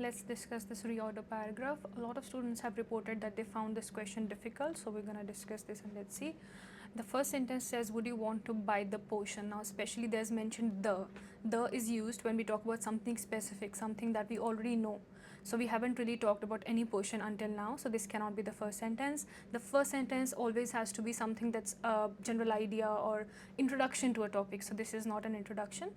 let's discuss this reorder paragraph. A lot of students have reported that they found this question difficult, so we're going to discuss this and let's see. The first sentence says, would you want to buy the potion? Now, especially there's mentioned the. The is used when we talk about something specific, something that we already know. So we haven't really talked about any potion until now, so this cannot be the first sentence. The first sentence always has to be something that's a general idea or introduction to a topic, so this is not an introduction.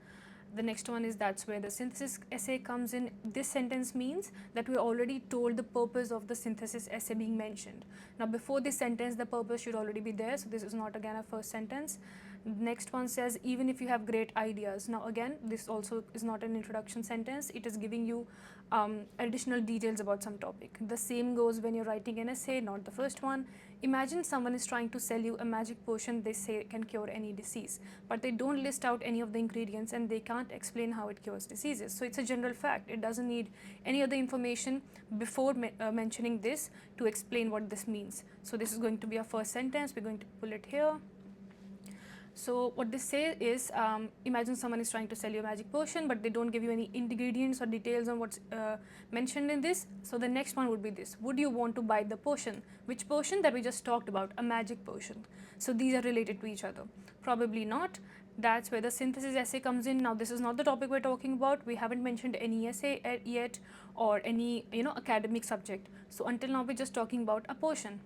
The next one is that's where the synthesis essay comes in. This sentence means that we already told the purpose of the synthesis essay being mentioned. Now before this sentence the purpose should already be there, so this is not again a first sentence. Next one says even if you have great ideas. Now again this also is not an introduction sentence, it is giving you additional details about some topic. The same goes when you're writing an essay, not the first one. Imagine someone is trying to sell you a magic potion they say can cure any disease, but they don't list out any of the ingredients and they can't explain how it cures diseases. So it's a general fact, it doesn't need any other information before mentioning this to explain what this means. So this is going to be our first sentence, we're going to pull it here. So what they say is, imagine someone is trying to sell you a magic potion, but they don't give you any ingredients or details on what's mentioned in this. So the next one would be this: would you want to buy the potion? Which potion? That we just talked about, a magic potion. So these are related to each other. Probably not. That's where the synthesis essay comes in. Now this is not the topic we're talking about. We haven't mentioned any essay yet or any academic subject. So until now we're just talking about a potion.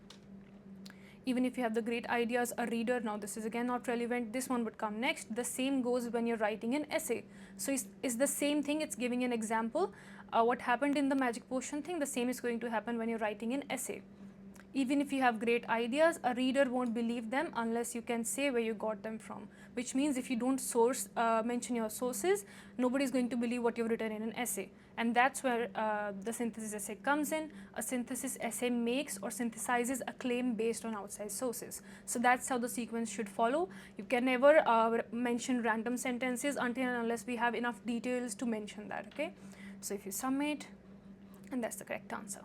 Even if you have the great ideas, a reader, now this is again not relevant, this one would come next. The same goes when you're writing an essay. So it's the same thing, it's giving an example. What happened in the magic potion thing, the same is going to happen when you're writing an essay. Even if you have great ideas, a reader won't believe them unless you can say where you got them from. Which means if you don't mention your sources, nobody's going to believe what you've written in an essay. And that's where the synthesis essay comes in. A synthesis essay makes or synthesizes a claim based on outside sources. So that's how the sequence should follow. You can never mention random sentences until and unless we have enough details to mention that, okay? So if you submit, and that's the correct answer.